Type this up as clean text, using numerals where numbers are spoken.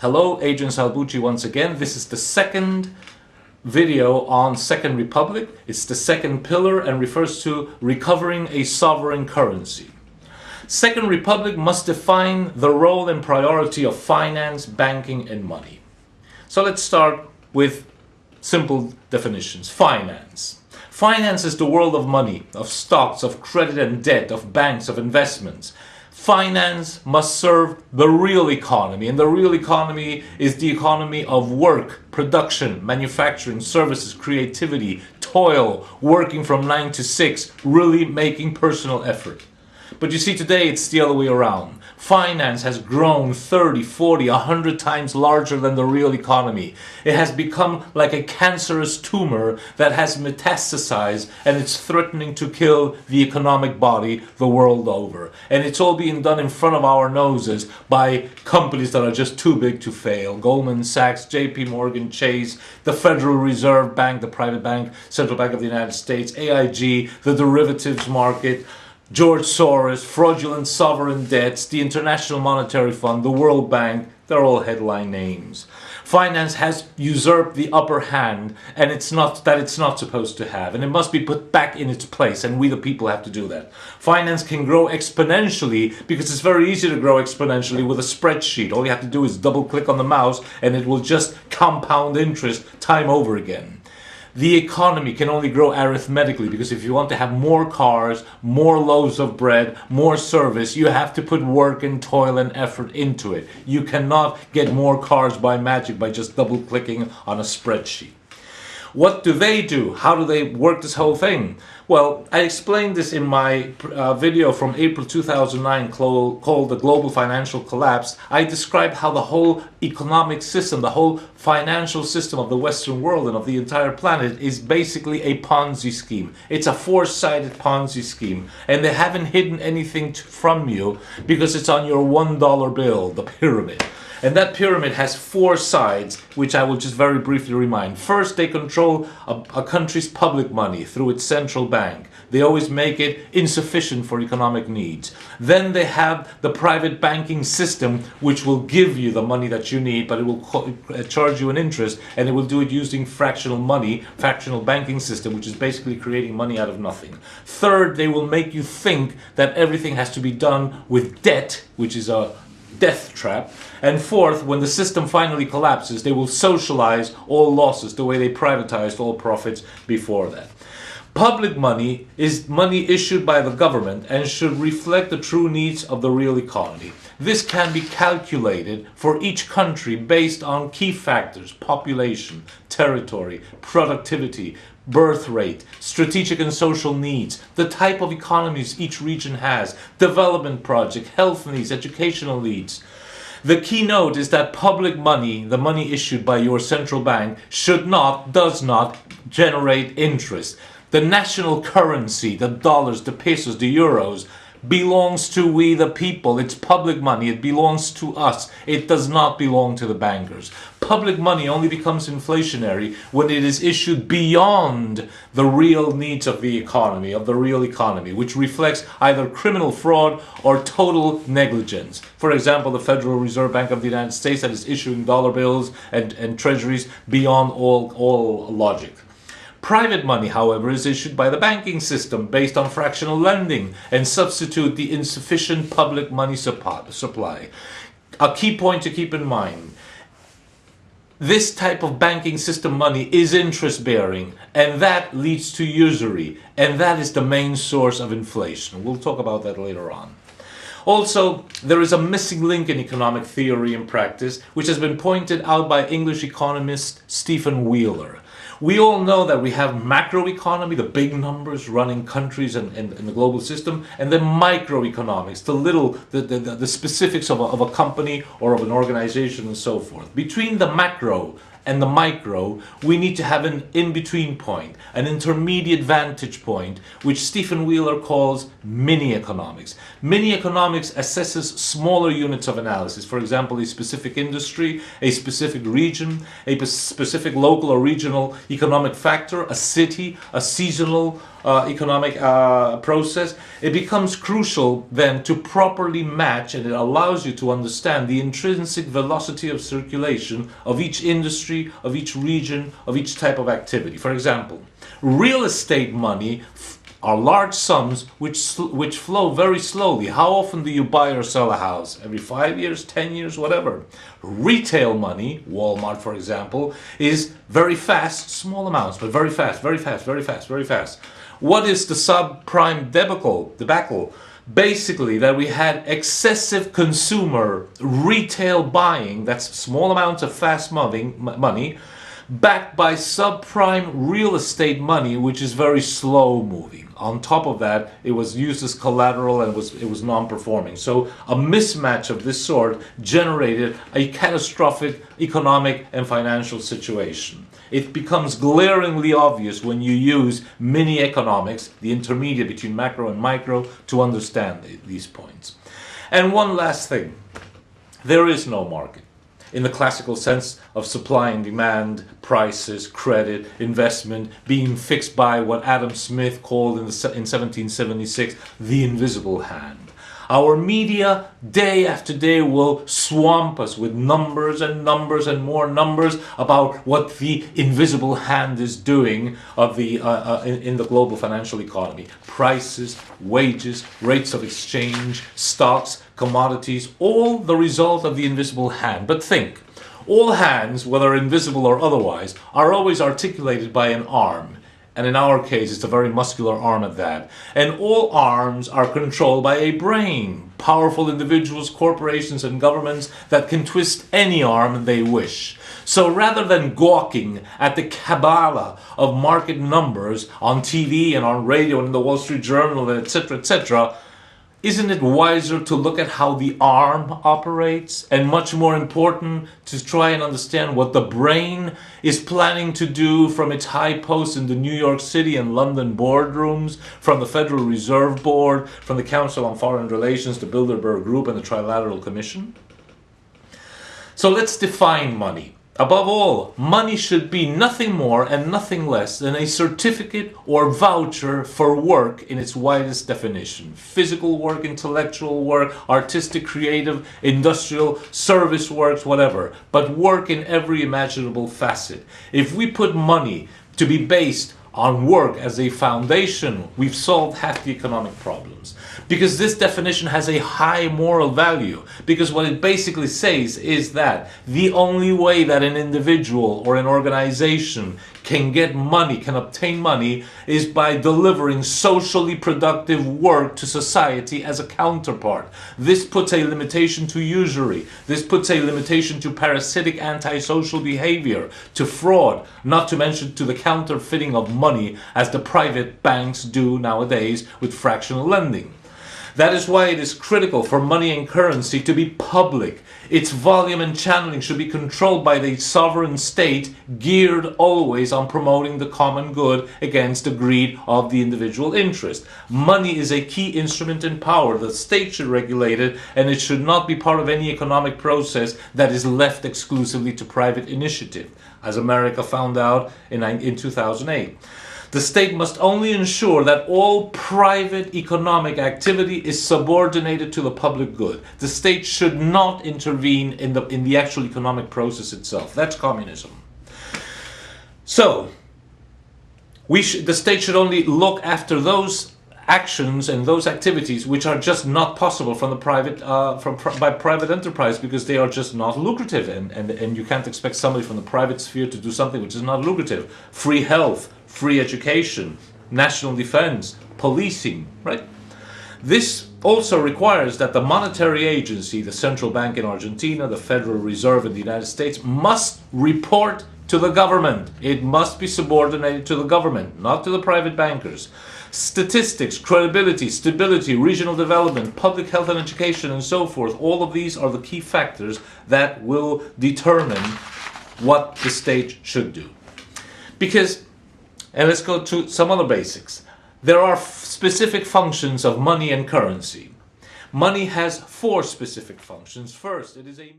Hello, Agent Salbuchi once again. This is the second video on Second Republic. It's the second pillar and refers to recovering a sovereign currency. Second Republic must define the role and priority of finance, banking, and money. So let's start with simple definitions. Finance. Finance is the world of money, of stocks, of credit and debt, of banks, of investments. Finance must serve the real economy, and the real economy is the economy of work, production, manufacturing, services, creativity, toil, working from 9 to 6, really making personal effort. But you see, today it's the other way around. Finance has grown 30, 40, 100 times larger than the real economy. It has become like a cancerous tumor that has metastasized, and it's threatening to kill the economic body the world over. And it's all being done in front of our noses by companies that are just too big to fail. Goldman Sachs, JP Morgan Chase, the Federal Reserve Bank, the private bank, Central Bank of the United States, AIG, the derivatives market, George Soros, fraudulent sovereign debts, the International Monetary Fund, the World Bank, they're all headline names. Finance has usurped the upper hand, and it's not supposed to have, and it must be put back in its place, and we the people have to do that. Finance can grow exponentially because it's very easy to grow exponentially with a spreadsheet. All you have to do is double click on the mouse and it will just compound interest time over again. The economy can only grow arithmetically because if you want to have more cars, more loaves of bread, more service, you have to put work and toil and effort into it. You cannot get more cars by magic by just double clicking on a spreadsheet. What do they do? How do they work this whole thing? Well, I explained this in my video from April 2009 called The Global Financial Collapse. I described how the whole economic system, the whole financial system of the Western world and of the entire planet is basically a Ponzi scheme. It's a four-sided Ponzi scheme. And they haven't hidden anything from you because it's on your $1 bill, the pyramid. And that pyramid has four sides, which I will just very briefly remind. First, they control a country's public money through its central bank. They always make it insufficient for economic needs. Then they have the private banking system, which will give you the money that you need, but it will charge you an interest, and it will do it using fractional money, fractional banking system, which is basically creating money out of nothing. Third, they will make you think that everything has to be done with debt, which is a death trap. And fourth, when the system finally collapses, they will socialize all losses the way they privatized all profits before that. Public money is money issued by the government and should reflect the true needs of the real economy. This can be calculated for each country based on key factors: population, territory, productivity, birth rate, strategic and social needs, the type of economies each region has, development project, health needs, educational needs. The keynote is that public money, the money issued by your central bank, does not generate interest. The national currency, the dollars, the pesos, the euros, belongs to we the people. It's public money. It belongs to us. It does not belong to the bankers. Public money only becomes inflationary when it is issued beyond the real needs of the economy, of the real economy, which reflects either criminal fraud or total negligence. For example, the Federal Reserve Bank of the United States that is issuing dollar bills and treasuries beyond all logic. Private money, however, is issued by the banking system based on fractional lending and substitute the insufficient public money supply. A key point to keep in mind: this type of banking system money is interest-bearing, and that leads to usury, and that is the main source of inflation. We'll talk about that later on. Also, there is a missing link in economic theory and practice, which has been pointed out by English economist Stephen Wheeler. We all know that we have macroeconomy, the big numbers running countries and the global system, and then microeconomics, the specifics of a company or of an organization and so forth. Between the macro and the micro, we need to have an in-between point, an intermediate vantage point, which Stephen Wheeler calls mini-economics. Mini-economics assesses smaller units of analysis, for example, a specific industry, a specific region, a specific local or regional economic factor, a city, a seasonal economic process, it becomes crucial then to properly match, and it allows you to understand the intrinsic velocity of circulation of each industry, of each region, of each type of activity. For example, real estate money are large sums which flow very slowly. How often do you buy or sell a house? Every 5 years, 10 years, whatever. Retail money, Walmart for example, is very fast, small amounts, but very fast, very fast, very fast, very fast. What is the subprime debacle? Basically, that we had excessive consumer retail buying, that's small amounts of fast moving money, backed by subprime real estate money, which is very slow moving. On top of that, it was used as collateral and it was non-performing. So a mismatch of this sort generated a catastrophic economic and financial situation. It becomes glaringly obvious when you use mini economics, the intermediate between macro and micro, to understand these points. And one last thing, there is no market in the classical sense of supply and demand, prices, credit, investment, being fixed by what Adam Smith called in 1776 the invisible hand. Our media, day after day, will swamp us with numbers and numbers and more numbers about what the invisible hand is doing in the global financial economy. Prices, wages, rates of exchange, stocks, commodities, all the result of the invisible hand. But think, all hands, whether invisible or otherwise, are always articulated by an arm. And in our case, it's a very muscular arm at that. And all arms are controlled by a brain. Powerful individuals, corporations, and governments that can twist any arm they wish. So rather than gawking at the Kabbalah of market numbers on TV and on radio and in the Wall Street Journal, etc., etc., isn't it wiser to look at how the arm operates, and much more important, to try and understand what the brain is planning to do from its high post in the New York City and London boardrooms, from the Federal Reserve Board, from the Council on Foreign Relations, the Bilderberg Group, and the Trilateral Commission? So let's define money. Above all, money should be nothing more and nothing less than a certificate or voucher for work in its widest definition. Physical work, intellectual work, artistic, creative, industrial, service works, whatever. But work in every imaginable facet. If we put money to be based on work as a foundation, we've solved half the economic problems. Because this definition has a high moral value. Because what it basically says is that the only way that an individual or an organization can get money, can obtain money, is by delivering socially productive work to society as a counterpart. This puts a limitation to usury. This puts a limitation to parasitic antisocial behavior, to fraud, not to mention to the counterfeiting of money as the private banks do nowadays with fractional lending. That is why it is critical for money and currency to be public. Its volume and channeling should be controlled by the sovereign state, geared always on promoting the common good against the greed of the individual interest. Money is a key instrument in power. The state should regulate it, and it should not be part of any economic process that is left exclusively to private initiative, as America found out in 2008. The state must only ensure that all private economic activity is subordinated to the public good. The state should not intervene in the actual economic process itself. That's communism. So, the state should only look after those actions and those activities which are just not possible from the by private enterprise, because they are just not lucrative, and you can't expect somebody from the private sphere to do something which is not lucrative. Free health, free education, national defense, policing, right? This also requires that the monetary agency, the central bank in Argentina, the Federal Reserve in the United States, must report to the government. It must be subordinated to the government, not to the private bankers. Statistics, credibility, stability, regional development, public health and education, and so forth, all of these are the key factors that will determine what the state should do. Because, and let's go to some other basics. There are specific functions of money and currency. Money has 4 specific functions. First, it is a